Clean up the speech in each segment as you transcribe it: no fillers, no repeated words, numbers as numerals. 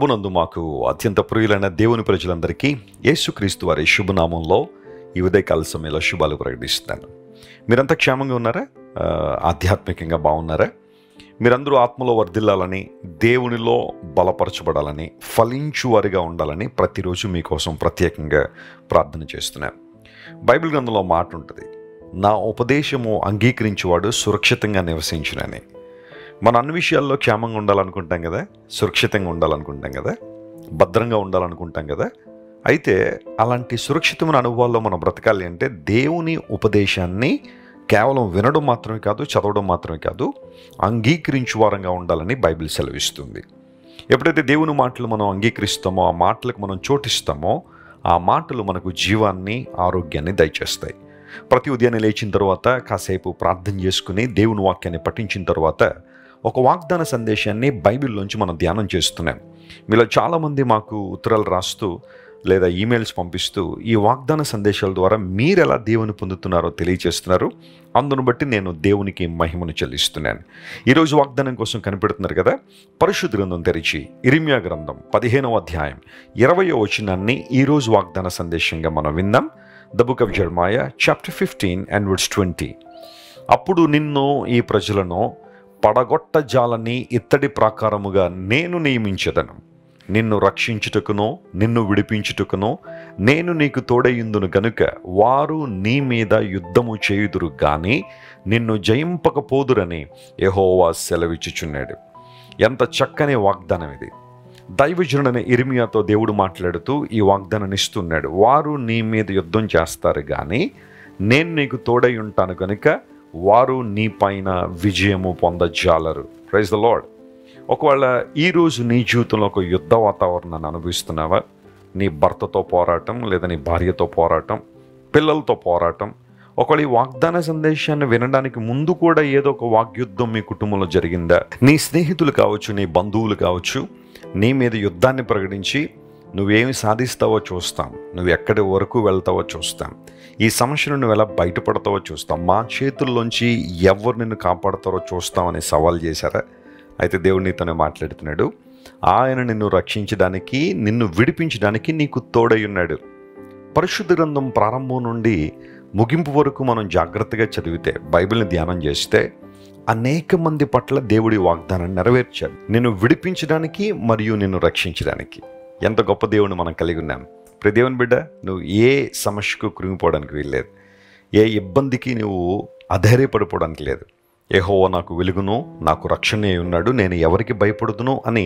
ప్రభునందు మాకు అత్యంత ప్రియులైన దేవుని ప్రజలందరికీ యేసుక్రీస్తు వారి శుభనామంలో ఈ ఉదయకాల సమయంలో శుభాలు ప్రకటిస్తున్నాను. మీరంతా క్షేమంగా ఉన్నారా? ఆధ్యాత్మికంగా బాగున్నారా? మీరందరూ ఆత్మలో వర్ధిల్లాలని, దేవునిలో బలపరచబడాలని, ఫలించువారిగా ఉండాలని ప్రతిరోజు మీకోసం ప్రత్యేకంగా ప్రార్థన చేస్తున్నాను. బైబిల్ గ్రంథంలో మాట ఉంటుంది, నా ఉపదేశము అంగీకరించేవాడు సురక్షితంగా నివసించునని. మన అన్ని విషయాల్లో క్షేమంగా ఉండాలనుకుంటాం కదా, సురక్షితంగా ఉండాలనుకుంటాం కదా, భద్రంగా ఉండాలనుకుంటాం కదా. అయితే అలాంటి సురక్షితమైన అనుభవాల్లో మనం బ్రతకాలి అంటే దేవుని ఉపదేశాన్ని కేవలం వినడం మాత్రమే కాదు, చదవడం మాత్రమే కాదు, అంగీకరించు వారంగా ఉండాలని బైబిల్ సెలవిస్తుంది. ఎప్పుడైతే దేవుని మాటలు మనం అంగీకరిస్తామో, ఆ మాటలకు మనం చోటిస్తామో, ఆ మాటలు మనకు జీవాన్ని, ఆరోగ్యాన్ని దయచేస్తాయి. ప్రతి ఉదయాన్నే లేచిన తర్వాత కాసేపు ప్రార్థన చేసుకుని దేవుని వాక్యాన్ని పఠించిన తర్వాత ఒక వాగ్దాన సందేశాన్ని బైబిల్లోంచి మనం ధ్యానం చేస్తున్నాం. మీలో చాలామంది మాకు ఉత్తరాలు రాస్తూ లేదా ఈమెయిల్స్ పంపిస్తూ ఈ వాగ్దాన సందేశాల ద్వారా మీరు ఎలా దేవుని పొందుతున్నారో తెలియజేస్తున్నారు. అందును బట్టి నేను దేవునికి మహిమను చెల్లిస్తున్నాను. ఈరోజు వాగ్దానం కోసం కనిపెడుతున్నారు కదా, పరిశుద్ధ గ్రంథం తెరిచి ఇర్మీయా గ్రంథం 15వ అధ్యాయం 20వ వచనాన్ని ఈరోజు వాగ్దాన సందేశంగా మనం విందాం. The book of Jeremiah chapter 15 and verse 20. అప్పుడు నిన్ను, ఈ ప్రజలను పడగొట్ట జాలని ఇత్తడి ప్రాకారముగా నేను నియమించదను. నిన్ను రక్షించుటకును, నిన్ను విడిపించుటకును నేను నీకు తోడయుందును గనుక వారు నీ మీద యుద్ధము చేయుదురు గాని నిన్ను జయింపకపోదురని యెహోవా సెలవిచ్చుచున్నాడు. ఎంత చక్కని వాగ్దానం ఇది! దైవజనుడైన ఇర్మీయాతో దేవుడు మాట్లాడుతూ ఈ వాగ్దానాన్ని ఇస్తున్నాడు. వారు నీ మీద యుద్ధం చేస్తారు కానీ నేను నీకు తోడై ఉంటాను కనుక వారు నీ పైన విజయము పొందజాలరు. Praise the lord. ఒకవేళ ఈరోజు నీ జీవితంలో ఒక యుద్ధ వాతావరణాన్ని అనుభవిస్తున్నావా? నీ భర్తతో పోరాటం, లేదా నీ భార్యతో పోరాటం, పిల్లలతో పోరాటం. ఒకవేళ ఈ వాగ్దాన సందేశాన్ని వినడానికి ముందు కూడా ఏదో ఒక వాగ్యుద్ధం మీ కుటుంబంలో జరిగిందా? నీ స్నేహితులు కావచ్చు, నీ బంధువులు కావచ్చు, నీ మీద యుద్ధాన్ని ప్రకటించి నువ్వేమి సాధిస్తావో చూస్తాం, నువ్వు ఎక్కడి వరకు వెళ్తావో చూస్తాం, ఈ సమస్యను నువ్వు ఎలా బయటపడతావో చూస్తాం, మా చేతుల్లోంచి ఎవరు నిన్ను కాపాడతారో చూస్తామని సవాల్ చేశారా? అయితే దేవుడు నీతోనే మాట్లాడుతున్నాడు. ఆయన నిన్ను రక్షించడానికి, నిన్ను విడిపించడానికి నీకు తోడై ఉన్నాడు. పరిశుద్ధ గ్రంథం ప్రారంభం నుండి ముగింపు వరకు మనం జాగ్రత్తగా చదివితే, బైబిల్ని ధ్యానం చేస్తే అనేక మంది పట్ల దేవుడి వాగ్దానాన్ని నెరవేర్చాడు. నిన్ను విడిపించడానికి మరియు నిన్ను రక్షించడానికి. ఎంత గొప్ప దేవుని మనం కలిగి ఉన్నాం. ప్రతి దేవుని బిడ్డ, నువ్వు ఏ సమస్యకు కృంగిపోవడానికి వీల్లేదు, ఏ ఇబ్బందికి నువ్వు అధైర్యపడిపోవడానికి లేదు. యెహోవా నాకు వెలుగును, నాకు రక్షణ ఉన్నాడు, నేను ఎవరికి భయపడుతును అని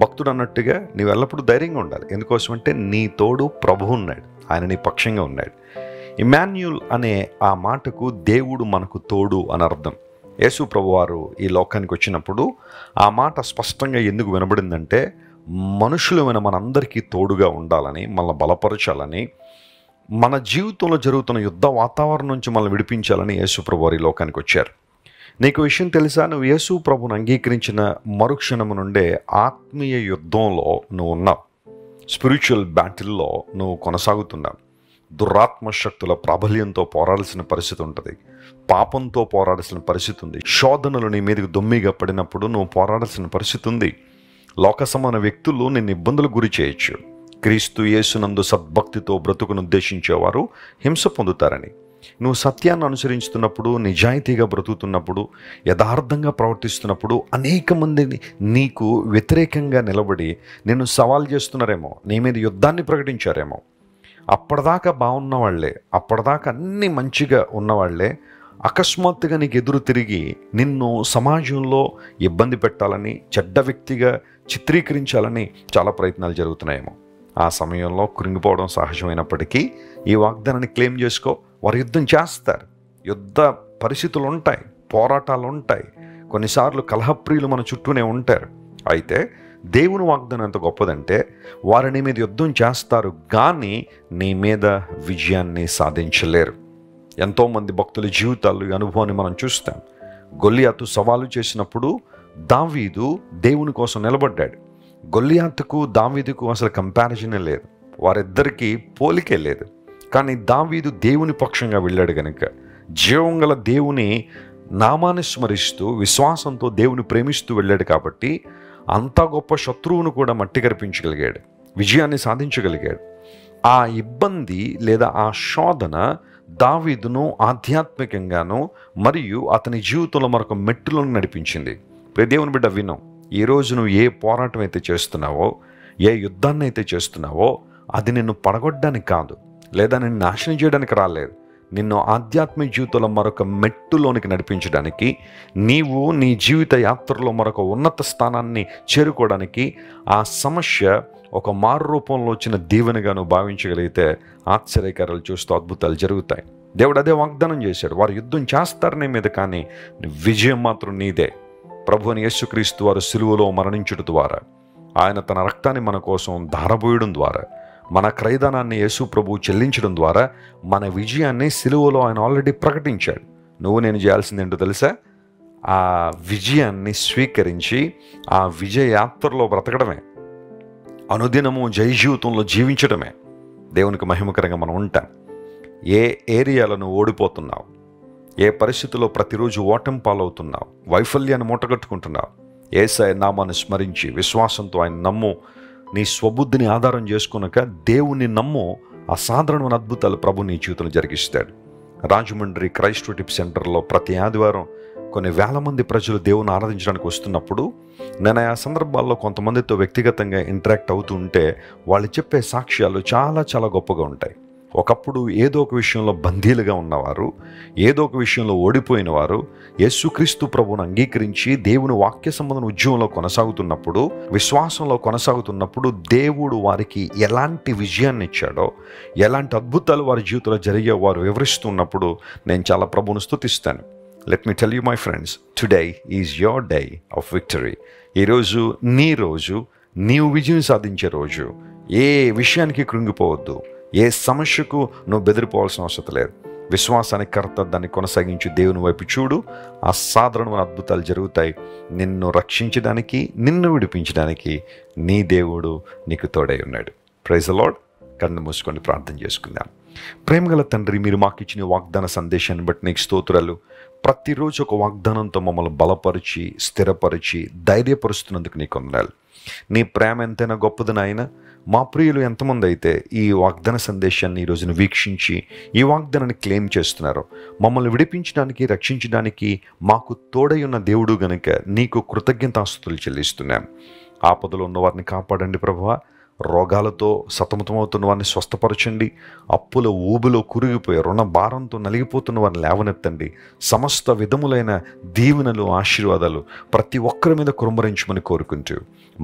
భక్తుడు అన్నట్టుగా నీవు ఎల్లప్పుడూ ధైర్యంగా ఉండాలి. ఎందుకోసం అంటే నీ తోడు ప్రభు ఉన్నాడు, ఆయన నీ పక్షంగా ఉన్నాడు. ఇమ్మాన్యుయల్ అనే ఆ మాటకు దేవుడు మనకు తోడు అని అర్థం. యేసు ప్రభు వారు ఈ లోకానికి వచ్చినప్పుడు ఆ మాట స్పష్టంగా ఎందుకు వినబడిందంటే, మనుషులమైన మనందరికీ తోడుగా ఉండాలని, మనల్ని బలపరచాలని, మన జీవితంలో జరుగుతున్న యుద్ధ వాతావరణం నుంచి మనల్ని విడిపించాలని యేసు ప్రభు వారు ఈ లోకానికి వచ్చారు. నీకు విషయం తెలుసా? నువ్వు యేసు ప్రభుని అంగీకరించిన మరుక్షణము నుండే ఆత్మీయ యుద్ధంలో నువ్వు ఉన్నావు. స్పిరిచువల్ బ్యాటిల్లో నువ్వు కొనసాగుతున్నావు. దురాత్మ శక్తుల ప్రాబల్యంతో పోరాడాల్సిన పరిస్థితి ఉంటుంది, పాపంతో పోరాడాల్సిన పరిస్థితి ఉంది, శోధనలు నీ మీదకి దొమ్మిగా పడినప్పుడు నువ్వు పోరాడాల్సిన పరిస్థితి ఉంది. లోక సమాన వ్యక్తులు నిన్ను ఇబ్బందులు గురి చేయొచ్చు. క్రీస్తు యేసునందు సద్భక్తితో బ్రతుకును ఉద్దేశించేవారు హింస పొందుతారని. నువ్వు సత్యాన్ని అనుసరించుతున్నప్పుడు, నిజాయితీగా బ్రతుకుతున్నప్పుడు, యథార్థంగా ప్రవర్తిస్తున్నప్పుడు అనేక మందిని నీకు వ్యతిరేకంగా నిలబడి నిన్ను సవాల్ చేస్తున్నారేమో, నీ మీద యుద్ధాన్ని ప్రకటించారేమో. అప్పటిదాకా బాగున్న వాళ్ళే, అప్పటిదాకా అన్నీ మంచిగా ఉన్నవాళ్లే అకస్మాత్తుగా నీకు ఎదురు తిరిగి నిన్ను సమాజంలో ఇబ్బంది పెట్టాలని, చెడ్డ వ్యక్తిగా చిత్రీకరించాలని చాలా ప్రయత్నాలు జరుగుతున్నాయేమో. ఆ సమయంలో కృంగిపోవడం సహజమైనప్పటికీ ఈ వాగ్దానాన్ని క్లెయిమ్ చేసుకో. వారు యుద్ధం చేస్తారు, యుద్ధ పరిస్థితులు ఉంటాయి, పోరాటాలు ఉంటాయి, కొన్నిసార్లు కలహప్రియులు మన చుట్టూనే ఉంటారు. అయితే దేవుని వాగ్దానం ఎంత గొప్పదంటే, వారు నీ మీద యుద్ధం చేస్తారు కానీ నీ మీద విజయాన్ని సాధించలేరు. ఎంతోమంది భక్తుల జీవితాలు, ఈ అనుభవాన్ని మనం చూస్తాం. గొల్లియాతు సవాలు చేసినప్పుడు దావీదు దేవుని కోసం నిలబడ్డాడు. గొల్లియాతుకు దావీదుకు అసలు కంపారిజనే లేదు, వారిద్దరికీ పోలికే లేదు. కానీ దావీదు దేవుని పక్షంగా వెళ్ళాడు కనుక, జీవంగల దేవుని నామాన్ని స్మరిస్తూ విశ్వాసంతో దేవుని ప్రేమిస్తూ వెళ్ళాడు కాబట్టి అంత గొప్ప శత్రువును కూడా మట్టి కరిపించగలిగాడు, విజయాన్ని సాధించగలిగాడు. ఆ ఇబ్బంది లేదా ఆ శోధన దావీదును ఆధ్యాత్మికంగాను మరియు అతని జీవితంలో మరొక మెట్టులను నడిపించింది. దేవుని బిడ్డ విను, ఈరోజు నువ్వు ఏ పోరాటం అయితే చేస్తున్నావో, ఏ యుద్ధాన్ని అయితే చేస్తున్నావో, అది నిన్ను పడగొట్టడానికి కాదు, లేదా నిన్ను నాశనం చేయడానికి రాలేదు. నిన్ను ఆధ్యాత్మిక జీవితంలో మరొక మెట్టులోనికి నడిపించడానికి, నీవు నీ జీవిత యాత్రలో మరొక ఉన్నత స్థానాన్ని చేరుకోవడానికి ఆ సమస్య ఒక మారు రూపంలో వచ్చిన దీవెనగా నువ్వు భావించగలిగితే ఆశ్చర్యకారాలు చూస్తూ అద్భుతాలు జరుగుతాయి. దేవుడు అదే వాగ్దానం చేశాడు. వారు యుద్ధం చేస్తారు నీ మీద, కానీ విజయం మాత్రం నీదే. ప్రభువుని యేసుక్రీస్తు వారు సిలువలో మరణించుట ద్వారా, ఆయన తన రక్తాన్ని మన కోసం ధారపోయడం ద్వారా, మన క్రయధనాన్ని యేసు ప్రభువు చెల్లించడం ద్వారా మన విజయాన్ని సిలువలో ఆయన ఆల్రెడీ ప్రకటించాడు. నువ్వు నేను చేయాల్సింది ఏంటో తెలుసా? ఆ విజయాన్ని స్వీకరించి ఆ విజయ యాత్రలో బ్రతకడమే, అనుదినము జయ జీవితంలో జీవించడమే. దేవునికి మహిమకరంగా మనం ఉంటాం. ఏ ఏరియాలను ఓడిపోతున్నావు, ఏ పరిస్థితుల్లో ప్రతిరోజు ఓటమి పాలవుతున్నావు, వైఫల్యాన్ని మూటగట్టుకుంటున్నావు, యేసయ్య నామాన్ని స్మరించి విశ్వాసంతో ఆయన నమ్ము. నీ స్వబుద్ధిని ఆధారం చేసుకున్నాక దేవుని నమ్ము. అసాధారణమైన అద్భుతాలు ప్రభు నీ జీవితంలో జరిగిస్తాడు. రాజమండ్రి క్రైస్ట్ టిప్ సెంటర్లో ప్రతి ఆదివారం కొన్ని వేల మంది ప్రజలు దేవుని ఆరాధించడానికి వస్తున్నప్పుడు నేను ఆ సందర్భాల్లో కొంతమందితో వ్యక్తిగతంగా ఇంటరాక్ట్ అవుతూ ఉంటే వాళ్ళు చెప్పే సాక్ష్యాలు చాలా చాలా గొప్పగా ఉంటాయి. ఒకప్పుడు ఏదో ఒక విషయంలో బందీలుగా ఉన్నవారు, ఏదో ఒక విషయంలో ఓడిపోయిన వారు యేసుక్రీస్తు ప్రభువును అంగీకరించి దేవుని వాక్య సంబంధం ఉద్యమంలో కొనసాగుతున్నప్పుడు, విశ్వాసంలో కొనసాగుతున్నప్పుడు దేవుడు వారికి ఎలాంటి విజయాన్ని ఇచ్చాడో, ఎలాంటి అద్భుతాలు వారి జీవితంలో జరిగే వారు వివరిస్తున్నప్పుడు నేను చాలా ప్రభువును స్తుతిస్తాను. Let me tell you my friends, today is your day of victory. ఈరోజు నీ రోజు, నీవు విజయం సాధించే రోజు. ఏ విషయానికి కృంగిపోవద్దు, ఏ సమస్యకు నువ్వు బెదిరిపోవాల్సిన అవసరం లేదు. విశ్వాసానికి కర్త, దాన్ని కొనసాగించి దేవుని వైపు చూడు. అసాధారణమైన అద్భుతాలు జరుగుతాయి. నిన్ను రక్షించడానికి, నిన్ను విడిపించడానికి నీ దేవుడు నీకు తోడై ఉన్నాడు. Praise the lord. కన్ను మూసుకొని ప్రార్థన చేసుకుందాం. ప్రేమగల తండ్రి, మీరు మాకు ఇచ్చిన వాగ్దాన సందేశాన్ని బట్టి నీకు స్తోత్రాలు. ప్రతిరోజు ఒక వాగ్దానంతో మమ్మల్ని బలపరిచి, స్థిరపరిచి, ధైర్యపరుస్తున్నందుకు నీకు వందనాలు. నీ ప్రేమ ఎంతైనా గొప్పది నాయన. మా ప్రియులు ఎంతమంది అయితే ఈ వాగ్దాన సందేశాన్ని ఈ రోజున వీక్షించి ఈ వాగ్దానాన్ని క్లెయిమ్ చేస్తున్నారో, మమ్మల్ని విడిపించడానికి, రక్షించడానికి మాకు తోడై ఉన్న దేవుడు గనుక నీకు కృతజ్ఞతాస్తుతులు చెల్లిస్తున్నాం. ఆపదలో ఉన్న వారిని కాపాడండి ప్రభువా. రోగాలతో సతమతమవుతున్న వారిని స్వస్థపరచండి. అప్పుల ఊబిలో కురిగిపోయి రుణ భారంతో నలిగిపోతున్న వారిని లేవనెత్తండి. సమస్త విధములైన దీవెనలు, ఆశీర్వాదాలు ప్రతి ఒక్కరి మీద కురుమరించమని కోరుకుంటూ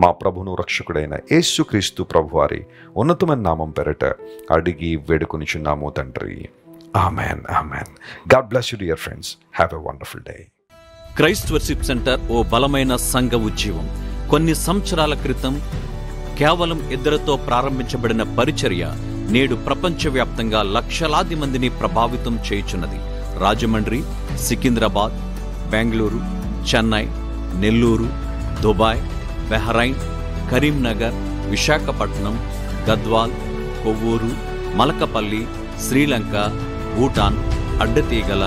మా ప్రభును రక్షకుడైన యేసుక్రీస్తు ప్రభువారి ఉన్నతమైన నామం పేరట అడిగి వేడుకొనిచున్నాము తండ్రి. Amen, amen. God bless you dear friends. Have a wonderful day. Christ worship centre ఓ బలమైన సంఘ ఉద్యమం. కొన్ని సంవత్సరాల క్రితం కేవలం ఇద్దరితో ప్రారంభించబడిన పరిచర్య నేడు ప్రపంచవ్యాప్తంగా లక్షలాది మందిని ప్రభావితం చేయుచున్నది. రాజమండ్రి, సికింద్రాబాద్, బెంగళూరు, చెన్నై, నెల్లూరు, దుబాయ్, బెహ్రైన్, కరీంనగర్, విశాఖపట్నం, గద్వాల్, కొవ్వూరు, మలకపల్లి, శ్రీలంక, భూటాన్, అడ్డతీగల,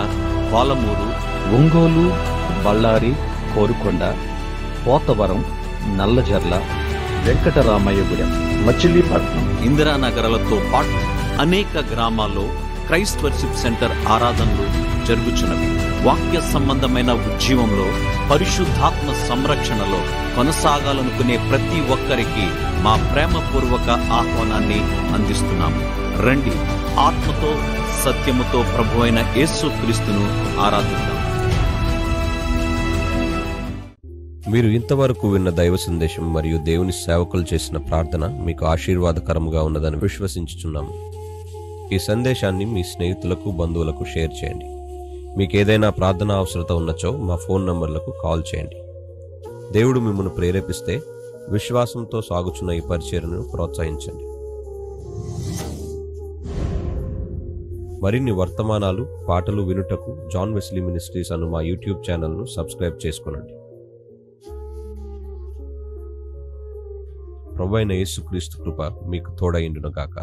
పాలమూరు, ఒంగోలు, బళ్ళారి, కోరుకొండ, పోతవరం, నల్లజర్ల, వెంకటరామయ్యగూడెం, మచిలీపట్నం, ఇందిరానగర్లతో పాటు అనేక గ్రామాల్లో క్రైస్ట్ వర్షిప్ సెంటర్ ఆరాధనలు జరుగుచున్నవి. వాక్య సంబంధమైన ఉద్యమంలో, పరిశుద్ధాత్మ సంరక్షణలో కొనసాగాలనుకునే ప్రతి ఒక్కరికి మా ప్రేమపూర్వక ఆహ్వానాన్ని అందిస్తున్నాము. రండి, ఆత్మతో సత్యముతో ప్రభువైన యేసుక్రీస్తును ఆరాధిద్దాం. మీరు ఇంతవరకు విన్న దైవ సందేశం మరియు దేవుని సేవకులు చేసిన ప్రార్థన మీకు ఆశీర్వాదకరముగా ఉన్నదని విశ్వసించుచున్నాము. ఈ సందేశాన్ని మీ స్నేహితులకు, బంధువులకు షేర్ చేయండి. మీకు ఏదైనా ప్రార్థన అవసరత ఉన్నచో మా ఫోన్ నంబర్లకు కాల్ చేయండి. దేవుడు మిమ్మల్ని ప్రేరేపిస్తే విశ్వాసంతో సాగుచున్న ఈ పరిచర్యను ప్రోత్సహించండి. మరిన్ని వర్తమానాలు, పాటలు వినుటకు జాన్ వెస్లీ మినిస్ట్రీస్ అను మా యూట్యూబ్ ఛానల్ను సబ్స్క్రైబ్ చేసుకొనండి. ప్రభువైన యేసుక్రీస్తు కృప మీకు తోడైండును గాక.